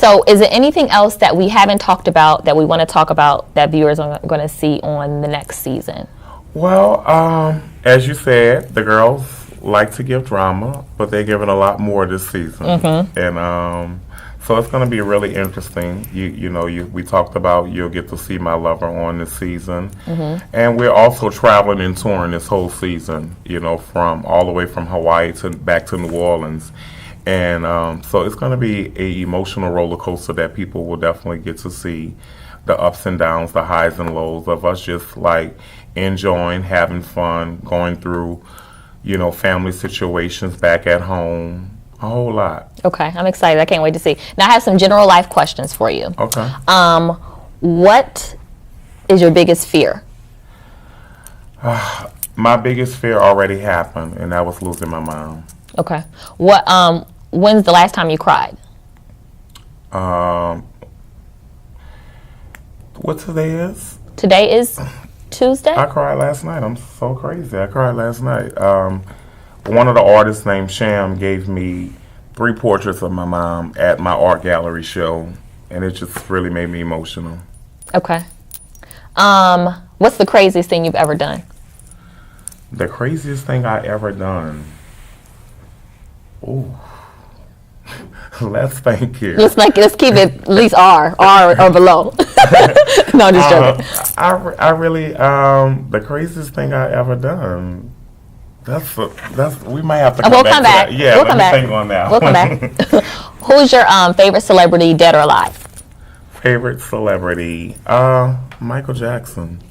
So is there anything else that we haven't talked about that we want to talk about that viewers are going to see on the next season? Well, as you said, the girls like to give drama, but they're giving a lot more this season. And so it's going to be really interesting. We talked about you'll get to see my lover on this season. And we're also traveling and touring this whole season, from all the way from Hawaii to back to New Orleans. And so it's going to be an emotional roller coaster that people will definitely get to see. The ups and downs, the highs and lows of us just like enjoying, having fun, going through, family situations back at home, a whole lot. Okay, I'm excited. I can't wait to see. Now I have some general life questions for you. Okay. What is your biggest fear? My biggest fear already happened, and that was losing my mom. Okay. When's the last time you cried? What today is? Today is Tuesday? I cried last night. I'm so crazy. I cried last night. One of the artists named Sham gave me 3 portraits of my mom at my art gallery show, and it just really made me emotional. Okay. What's the craziest thing you've ever done? The craziest thing I ever done? Ooh. Let's think here. Let's keep it at least R or below. No, I'm just joking. I really the craziest thing I ever done. We might have to come back to that. Yeah, we'll come back. Think on that. We'll come back. Who's your favorite celebrity, dead or alive? Favorite celebrity, Michael Jackson.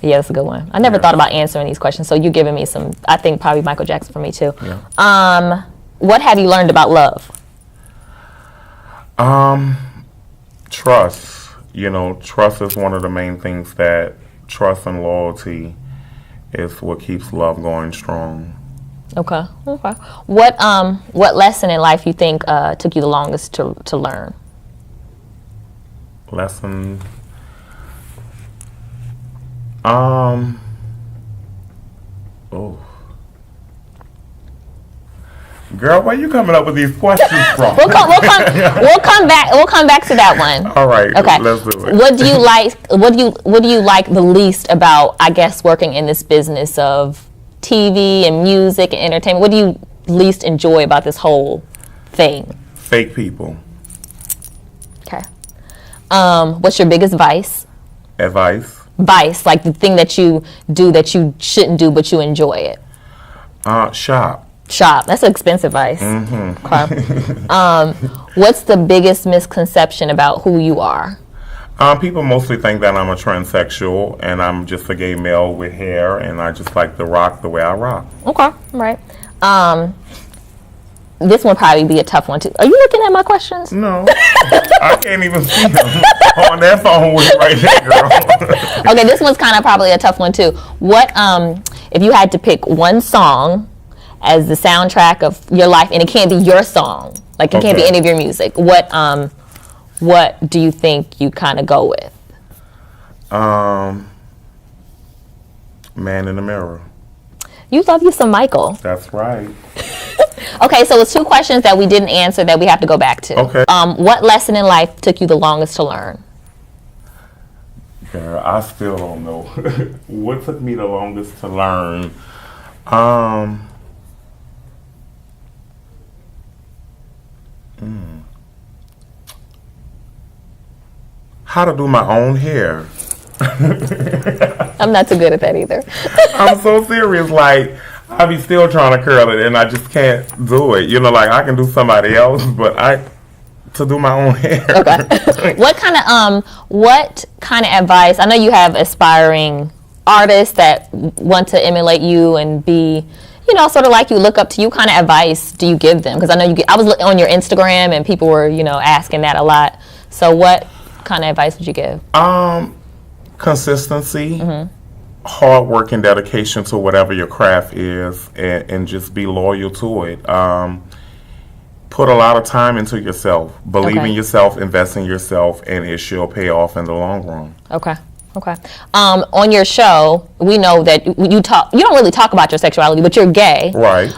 Yeah, that's a good one. I never thought about answering these questions, so you're giving me some. I think probably Michael Jackson for me too. Yeah. What have you learned about love? Trust. Trust is one of the main things trust and loyalty is what keeps love going strong. Okay. What lesson in life you think took you the longest to learn? Lesson. Girl, where you coming up with these questions from? We'll come back. We'll come back to that one. All right. Okay. Let's do it. What do you like? What do you like the least about, I guess, working in this business of TV and music and entertainment? What do you least enjoy about this whole thing? Fake people. Okay. What's your biggest vice? Advice. Vice, like the thing that you do that you shouldn't do, but you enjoy it. Shop. That's an expensive vice. Okay. What's the biggest misconception about who you are? People mostly think that I'm a transsexual and I'm just a gay male with hair and I just like to rock the way I rock. Okay, all right. This one probably be a tough one too. Are you looking at my questions? No, I can't even see them on that phone with right there, girl. Okay, this one's kind of probably a tough one too. What if you had to pick one song as the soundtrack of your life, and it can't be your song, like it can't be any of your music? What do you think you kind of go with? Man in the Mirror. You love you some Michael. That's right. Okay, so it's 2 questions that we didn't answer that we have to go back to. Okay. What lesson in life took you the longest to learn? Girl, I still don't know. What took me the longest to learn? How to do my own hair. I'm not too good at that either. I'm so serious. Like, I be still trying to curl it, and I just can't do it. Like I can do somebody else, but to do my own hair. Okay. What kind of advice? I know you have aspiring artists that want to emulate you and be, sort of like you, look up to you. What kind of advice do you give them? Because I know I was on your Instagram and people were, asking that a lot. So what kind of advice would you give? Consistency, hard work and dedication to whatever your craft is, and just be loyal to it. Put a lot of time into yourself. Believe in yourself, invest in yourself, and it shall pay off in the long run. Okay. On your show, we know that you don't really talk about your sexuality, but you're gay. Right.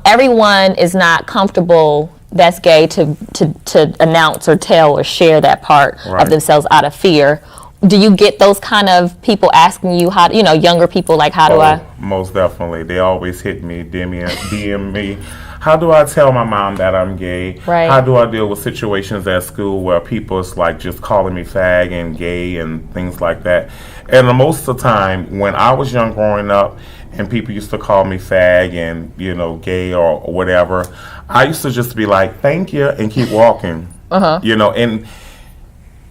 Everyone is not comfortable that's gay to announce or tell or share that part of themselves out of fear. Do you get those kind of people asking you how, younger people, like, how do I? Most definitely. They always hit me, DM me. How do I tell my mom that I'm gay? Right. How do I deal with situations at school where people is like just calling me fag and gay and things like that? And most of the time, when I was young growing up, and people used to call me fag and, gay or whatever, I used to just be like, thank you, and keep walking. And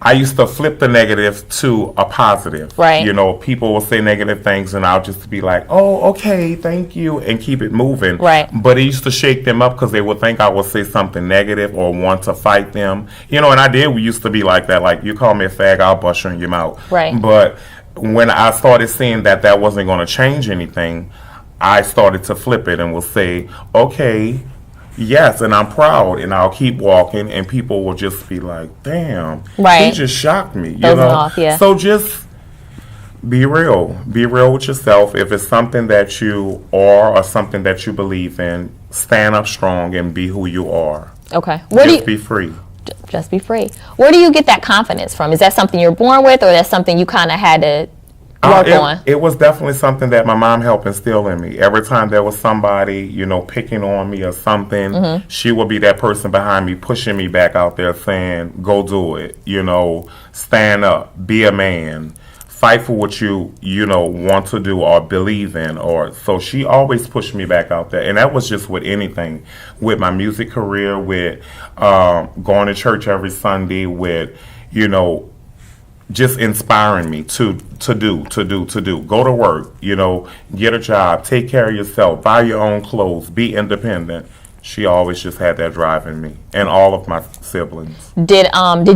I used to flip the negative to a positive. Right. People will say negative things, and I'll just be like, oh, okay, thank you, and keep it moving. Right. But it used to shake them up because they would think I would say something negative or want to fight them. And I did. We used to be like that. Like, you call me a fag, I'll bust you in your mouth. Right. But when I started seeing that wasn't going to change anything, I started to flip it and will say, okay, yes, and I'm proud, and I'll keep walking, and people will just be like, damn, he just shocked me, Off, yeah. So just be real with yourself. If it's something that you are or something that you believe in, stand up strong and be who you are. Okay. Be free. Just be free. Where do you get that confidence from? Is that something you're born with, or that's something you kind of had to work on? It was definitely something that my mom helped instill in me. Every time there was somebody, picking on me or something, she would be that person behind me, pushing me back out there, saying, go do it, stand up, be a man, fight for what you want to do or believe in. So she always pushed me back out there. And that was just with anything, with my music career, with going to church every Sunday, with, just inspiring me to do. Go to work, get a job, take care of yourself, buy your own clothes, be independent. She always just had that drive in me, and all of my siblings. Did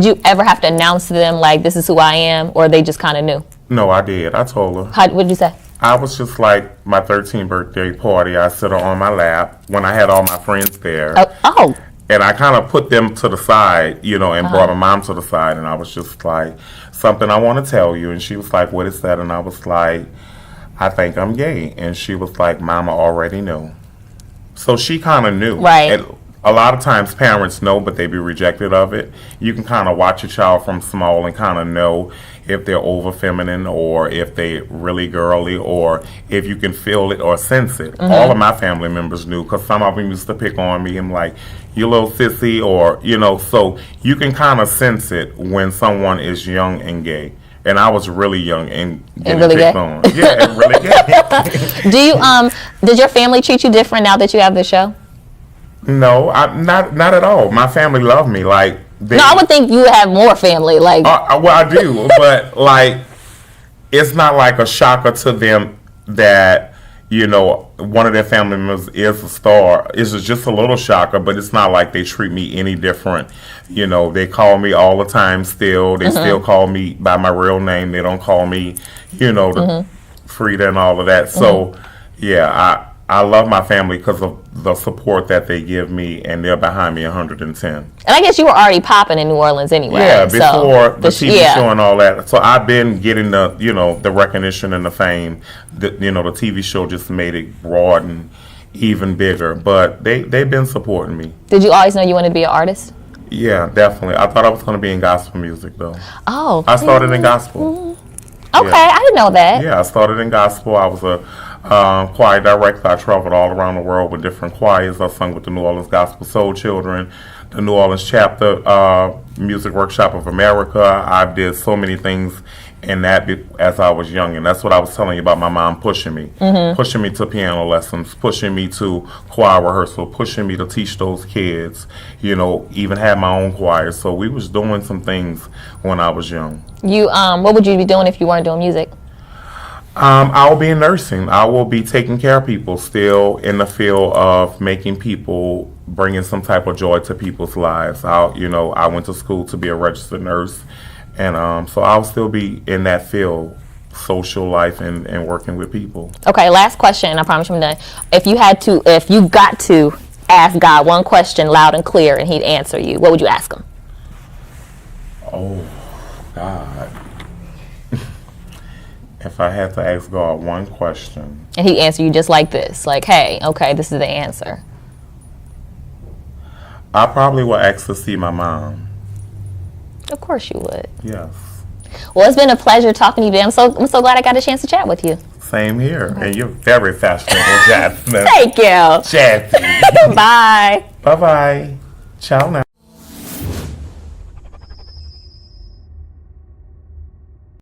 you ever have to announce to them, like, this is who I am, or they just kind of knew? No, I did. I told her. What did you say? I was just like, my 13th birthday party, I sit her on my lap when I had all my friends there. Oh. And I kind of put them to the side, and brought my mom to the side, and I was just like, something I want to tell you. And she was like, what is that? And I was like, I think I'm gay. And she was like, Mama already knew. So she kind of knew. Right. And a lot of times parents know, but they be rejected of it. You can kind of watch a child from small and kind of know if they're over feminine or if they really girly, or if you can feel it or sense it. All of my family members knew, because some of them used to pick on me and like, you little sissy, or, so you can kind of sense it when someone is young and gay. And I was really young and getting really picked gay? on. Yeah, and really gay. Did your family treat you different now that you have the show? No, not at all. My family loved me. Like, No, I would think you would have more family. Like, well, I do, but like, it's not like a shocker to them that one of their family members is a star. It's just a little shocker, but it's not like they treat me any different. They call me all the time still. They still call me by my real name. They don't call me, the Freedia and all of that. So, yeah, I love my family because of the support that they give me, and they're behind me 110. And I guess you were already popping in New Orleans anyway. Yeah, before the TV show and all that. So I've been getting the recognition and the fame. The TV show just made it broad and even bigger. But they've been supporting me. Did you always know you wanted to be an artist? Yeah, definitely. I thought I was going to be in gospel music, though. Oh. I started in gospel. Okay, yeah. I didn't know that. Yeah, I started in gospel. I was a choir director. I traveled all around the world with different choirs. I sung with the New Orleans Gospel Soul Children, the New Orleans chapter, Music Workshop of America. I did so many things in that as I was young, and that's what I was telling you about my mom pushing me to piano lessons, pushing me to choir rehearsal, pushing me to teach those kids, even had my own choir. So we was doing some things when I was young. You, what would you be doing if you weren't doing music? I will be in nursing. I will be taking care of people, still in the field of making people, bringing some type of joy to people's lives. I went to school to be a registered nurse, and so I'll still be in that field, social life and working with people. Okay, last question, I promise I'm done. If you got to ask God one question loud and clear and he'd answer you, what would you ask him? Oh, God. If I had to ask God one question. And he'd answer you just like this, like, hey, okay, this is the answer. I probably will ask to see my mom. Of course you would. Yes. Well, it's been a pleasure talking to you today. I'm so glad I got a chance to chat with you. Same here. Okay. And you're very fashionable, Jasmine. Thank you. Jazzy. Bye. Bye-bye. Ciao now.